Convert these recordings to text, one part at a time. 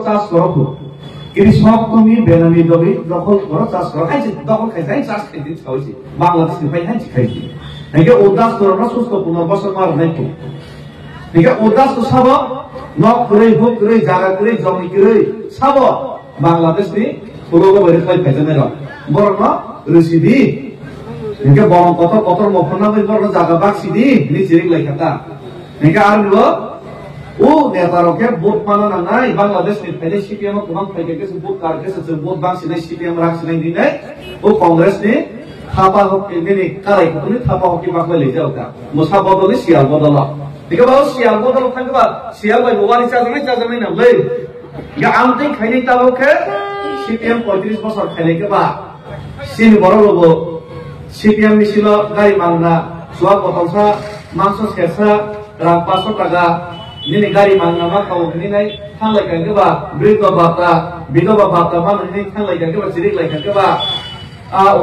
চাষ করো কৃষক তুমি বেনামি জমি দখল করো চাষ করো খাইছে দখল খাইছে চাষ খাইতে খাইছে বাংলাদেশ পাই খাইছে খাইছে নাকি উদাস করো না সুস্থ পুনর্বাসন মার নাই তো নাকি উদাস তো সাব নক করে ভোগ করে জায়গা করে জমি করে সাব বাংলাদেশ নি পুরো বেড়ে খাই খাইছে না বড় না রসিদি নাকি বরং কত কত মফনা বড় জায়গা বাক্সিদি নিচে লেখাটা নাকি আর ও নেতারকে ভোট মানা নাই বাংলাদেশ নিয়ে সিপিএম গোबां ফাইকে গেছে ভোট কার গেছে ভোট বাংসিনাই সিপিএম রাখছিনাই দিনাই ও কংগ্রেস নি থাপা হকি দিনে কারাই কতনি থাপা হকি বাকলাই লই যাওকা মোসা বদলে শিয়াল বদলা ঠিক আছে শিয়াল বদল থাকবা শিয়াল ভাই ওয়ারি চাজানাই না লই গা আমতে খাইনি তাবকে সিপিএম 35 বছর খাইলে বা সিন বড় লব সিপিএম মিছিল গাই মাংনা সোয়া বতলসা মাংস সেসা রাং 500 টাকা ini gari mana kau ini nai thang lagi kan keba bridge bata bidoba bata mana ini thang lagi kan keba cirik lagi kan keba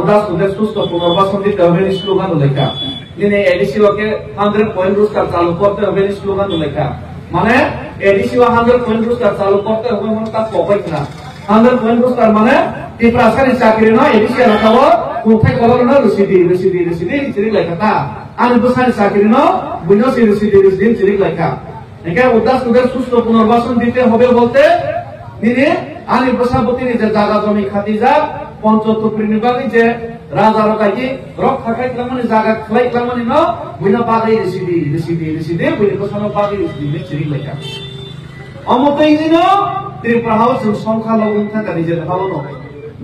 udah susto punorbasan di tahun slogan mereka ini edisi loke 100 point rules चालू करते हैं ini slogan mereka mana edisi 100 point rules चालू करते हैं mana tak pokok na 100 point rules mana di perasaan sakit na edisi anak kau kuntai kalau na rusidi cirik lagi kata anu besar sakit na bunyi rusidi cirik lagi উদাস সুস্থ পুনর্বাসন দিতে হবে বলতে তিনি আলী প্রসাবতী যে জায়গা জমি খাতি যা পঞ্চত্ব নির্বাচনী যে রাজা রকাইকি রক্ষা খাইলাম মানে জায়গা খাইলাম মানে ন বুইনা বাগাই রেসিডি বুইনা কোসানো বাগাই রেসিডি চিরি লেখা অমতই দিন ত্রিপুরা হাউস সংখ্যা লগন থাকা নিজের ভালো নয়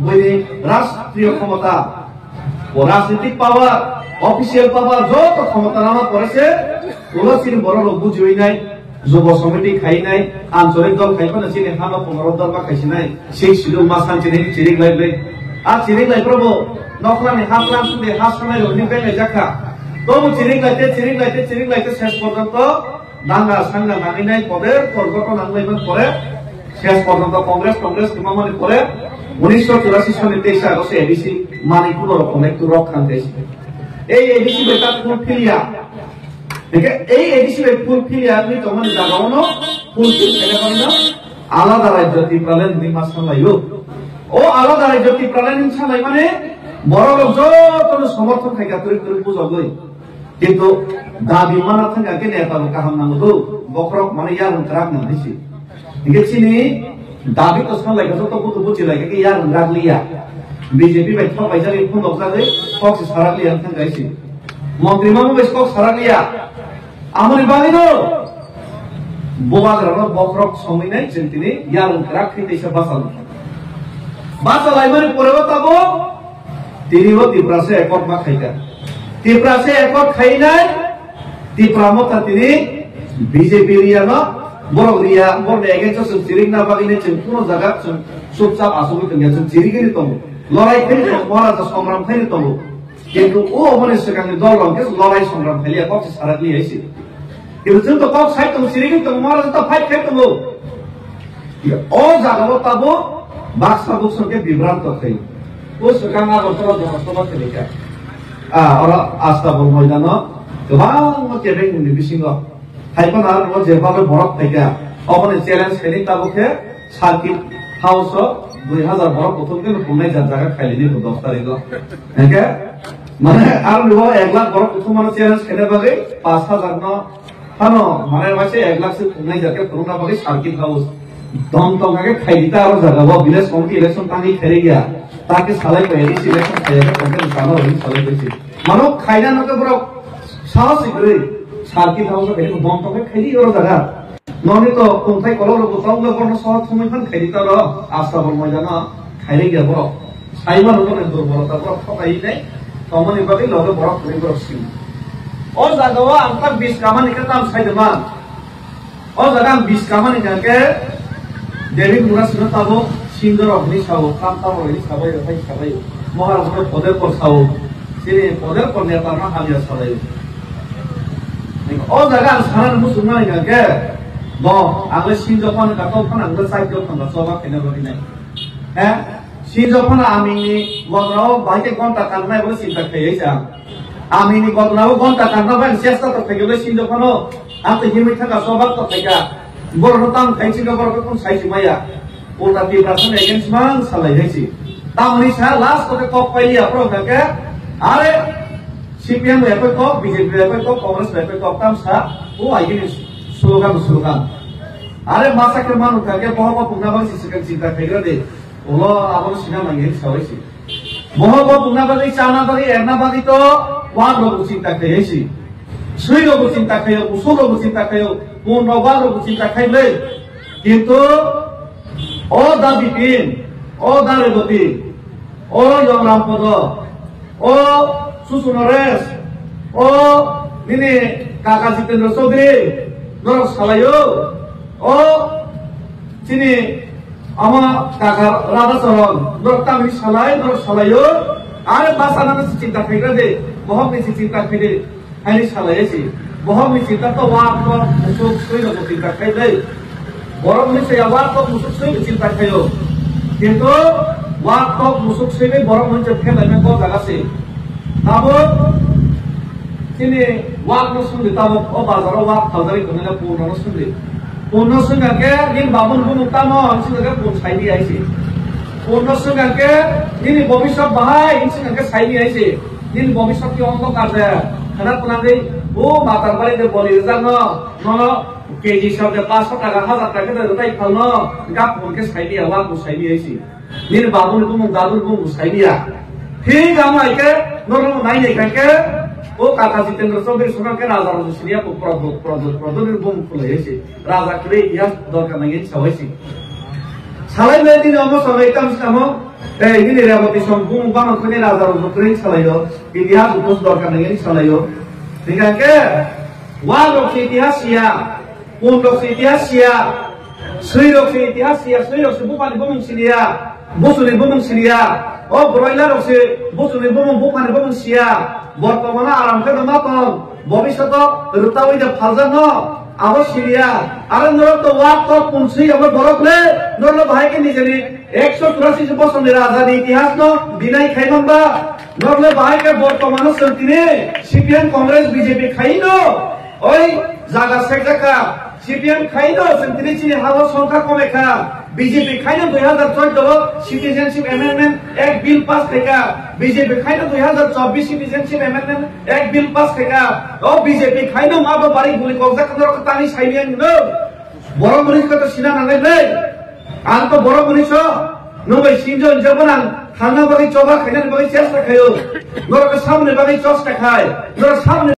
বইনি রাষ্ট্রীয় ক্ষমতা ও রাজনৈতিক পাওয়ার অফিসিয়াল পাওয়ার যত ক্ষমতা নামা পড়েছে ওগুলো চিনি বড় লোক বুঝিই নাই যুব সমিতি খাই নাই আঞ্চলিক দল খাই পানে চিনি হামা 15 দল বা খাইছি নাই সেই শিলুং মা সানচিনি চিরিক লাইবে আর চিরিক লাইব্রব নকলানি হাফলাম সুদে হাসনাই রনি বেলে জাখা তবু চিরিক লাইতে শেষ পর্যন্ত দাঙ্গা সাঙ্গা নাগি নাই পদের পরগঠন আনলাইবেন পরে শেষ পর্যন্ত কংগ্রেস কিমামানি পরে 1984 সনে 23 আগস্টে এডিসি মানে কোনো রকম একটু রক্ষান দিয়েছে এই এডিসি বেটা ফুল ফিলিয়া দেখে এই এডিসি ফুল ফিলিয়া আপনি তখন জাগানো ফুল ফিলিয়া মানে আলাদা রাজ্য ত্রিপুরালেন নিমা সামলাইও ও আলাদা রাজ্য ত্রিপুরালেন সামলাই মানে বড় লোক যত সমর্থন থাকে করে বুঝাবই কিন্তু দাবি মানা থাকা কে নেতা কাহাম নাঙ্গো বকরক মানে ইয়ার রাগ না দিছি দেখেছিনি দাবি তো সামলাই যত কত বুঝি লাগে কি ইয়ার রাগ লিয়া বিজেপি বাই তো বাইজারি ফোন দক্সাদে ফক্স সারা লিয়া থাকাইছি মন্ত্রী মামু বেশ কক সারা লিয়া আমরি বাদিনো বোবাগরানো বকরক সমিনাই চিন্তিনি ইয়ার রাগ খেতেছে বাসালাই মানে পরে তাবো তিনিও ত্রিপুরাসে একট মা খাইতা ত্রিপুরাসে একট খাই নাই ত্রিপুরা মতা তিনি বিজেপি রিয়া ন বড় রিয়া বড় এগেন্স চিরিক না বাগিনে চিন কোন জায়গা চুপচাপ আসবে তুমি চিরিগিরি তমু লড়াই খেলি মহারাজা সংগ্রাম খেলি তমু কিন্তু ও মানে সেখানে দল রঙকে লড়াই সংগ্রাম খেলিয়া কক্ষ সারা নিয়ে আইছে কিন্তু তুমি তো কক্ষ সাইড তুমি চিরিগিরি তমু মহারাজা তো ফাইট খাই তমু ও জাগাবো তাবো বাক্সা বুকসকে বিভ্রান্ত খাই ও সেখানে আগরতলা জনসভা খেলিকা ওরা আস্তাবল ময়দান গোबां কেবেং বিসিং হাইপান আর যেভাবে বরফ থেকে অবনে চ্যালেঞ্জ খেলি তাবকে সার্কিট হাউস 2000 বরফ প্রথম দিন পুনে জায়গা খাইলি নি 10 তারিখ একে মানে আর 1 লাখ বরফ প্রথম মানে চ্যালেঞ্জ খেলে বাগে 5000 ন হানো মানে বাসে 1 লাখ সে পুনে জায়গা করোনা বাগে সার্কিট হাউস দম তঙ্গাকে খাই দিতা আর জায়গা ভিলেজ কমিটি ইলেকশন তানি খেলে গিয়া তাকে সালাই পেরি সিলেকশন খেলে কমপ্লিট সানো হই সালাই পেছি মানো খাইনা নকে বড় সাহস করে সার্কিট হাউস খেলে দম তঙ্গে খাই দি আর জায়গা ননি তো কোনথাই কলর গোতাঙ্গ বর্ণ সহজ সময়খান খাই দিতা র আস্তাবল ময়দানা খাইলে গিয়া বড় সাইমান উপরে দুর্বলতা বড় ঠকাই নাই তমনি বাগে লগে বড় করে বড় সিং ও জায়গা আনতা 20 কামানি কে তাম সাইদমা ও জায়গা 20 কামানি কে দেবিক মুরা সিনো তাবো সিন্দর অগ্নি সাও কামতাম অগ্নি সাবাই রফাই সাবাই মহারাষ্ট্র পদের পর সাও সিনে পদের পর নেতা না হালিয়া সাবাই ও জায়গা সারান মুসলমান কে ব আগে সিনজফান কাতফান আগে সাইজফান সবা কেনে বলি নাই হ্যাঁ সিনজফান আমিনি গদরাও বাইতে ঘন্টা কান্নাই বলে চিন্তা খাইছা আমিনি গদরাও ঘন্টা কান্না বাই চেষ্টা তো থেকে বলে সিনজফানো আপনি হিমি থাকা সবার তো থেকে বড় তাম খাইছি না বড় কোন সাইছি মাইয়া ulta perasaan against mang salai hesi tamani sa last kote kok paili apro kake are CPM lepe kok BJP lepe kok Kongres lepe kok tam sa agini slogan are masa ke manu kake bahwa pungnabang sisikan cinta kira de ulo abang sina mangi sawisi bahwa pungnabang chana bagi erna bagi to wan logo cinta kayesi sui logo cinta kayo usul logo cinta kayo pun roba logo cinta kayle কিন্তু ও দা বিপিন ও দা রেবতী ও রামপদ ও সুসুনরেশ ও নিনে কাকা জিতেন্দ্র চৌধুরী নরক সালাইও ও চিনি আমার কাকা রাধাচরণ নরক তামিল সালাইও আর বাসানা চিন্তা খাইরা দে বহম চিন্তা খাইরে হাইনি সালাইছি বহম চিন্তা তো ওয়াক মুসুক সই চিন্তা খাইলে বড় মনীষে আবার তো মুসুক সই চিন্তা খাইও কিন্তু ওয়াক তো মুসুক সই বড় মনীষে ফেলে কো জায়গাছে তাবো তিনি ওয়াক ন শুনলি তাবো ও বাজার ওয়াক খাওয়ারি কোনে না পূর্ণ পূর্ণ সঙ্গে দিন বাবুন মুক্তা ন সঙ্গে পূর্ণ সাইনি আইছে পূর্ণ সঙ্গে তিনি ভবিষ্যৎ বাহাই সঙ্গে সাইনি আইছে দিন ভবিষ্যৎ কি অন্ধকার দেয় খানা কোনারে ও মাতার বাড়িতে বলি জানো ন কেজি সবজে 500 টাকা 1000 টাকা দে তাই খাল ন গাপ কোনকে সাইনি ওয়াক সাইনি আইছে দিন বাবুন মুখ দাদুর মুখ সাইনিয়া ঠিক আমাকে নরম নাই নাই কাকে ও কাকা জিতেন্দ্র চৌধুরী সরকারকে রাজা রাজস্বরিয়া প্রদনের বোম খুলে এসে রাজা করে ইতিহাস দরকার নাই সাইছি সালাই মে দিন অম সবাই কাম সামো এই দিন রেবতী সম্পূর্ণ বানো করে রাজা রাজস্বরি সালাইও ইতিহাস উপস দরকার নাই সালাইও ঠিক আছে ওয়া লোক ইতিহাস ইয়া কোন লোক ইতিহাস ইয়া সুই লোক ইতিহাস ইয়া সুই লোক বুপানি বোম সিরিয়া বসুনি বোম সিরিয়া ও ব্রয়লার আছে বসুনি বোম বুপানি বোম সিয়া বর্তমানে আরাম করে মাতন ভবিষ্যৎ রুতা ওই যে ফালজান আবো সিরিয়া আরে নরক তো ওয়াক তো পুনসি আবার বরকলে নরল ভাইকে নিজে 184 বছরের আজাদি ইতিহাস ন বিনাই খাইবাম বা নরল ভাইকে বর্তমানে সন্তিনে সিপিএম কংগ্রেস বিজেপি খাইন ওই জায়গা সেকা সিপিএম খাইন সন্তিনে চিনি হাওয়া সংখ্যা কমে খা বিজেপি খাইন 2014 সিটিজেনশিপ অ্যামেন্ডমেন্ট এক বিল পাস থেকে বিজেপি খাইন 2024 সিটিজেনশিপ অ্যামেন্ডমেন্ট এক বিল পাস থেকে ও বিজেপি খাইন মাবো বাড়ি গুলি কবজা করে তানি সাইলিয়ান নো বড় মনিষ কত সিনা না নাই আর তো বড় মনিষ নবে সিনজন জবনান থানা বাড়ি চবা খাইনান বাড়ি চেষ্টা খায়ো নরকে সামনে বাড়ি চষ্টা খায় নরক সামনে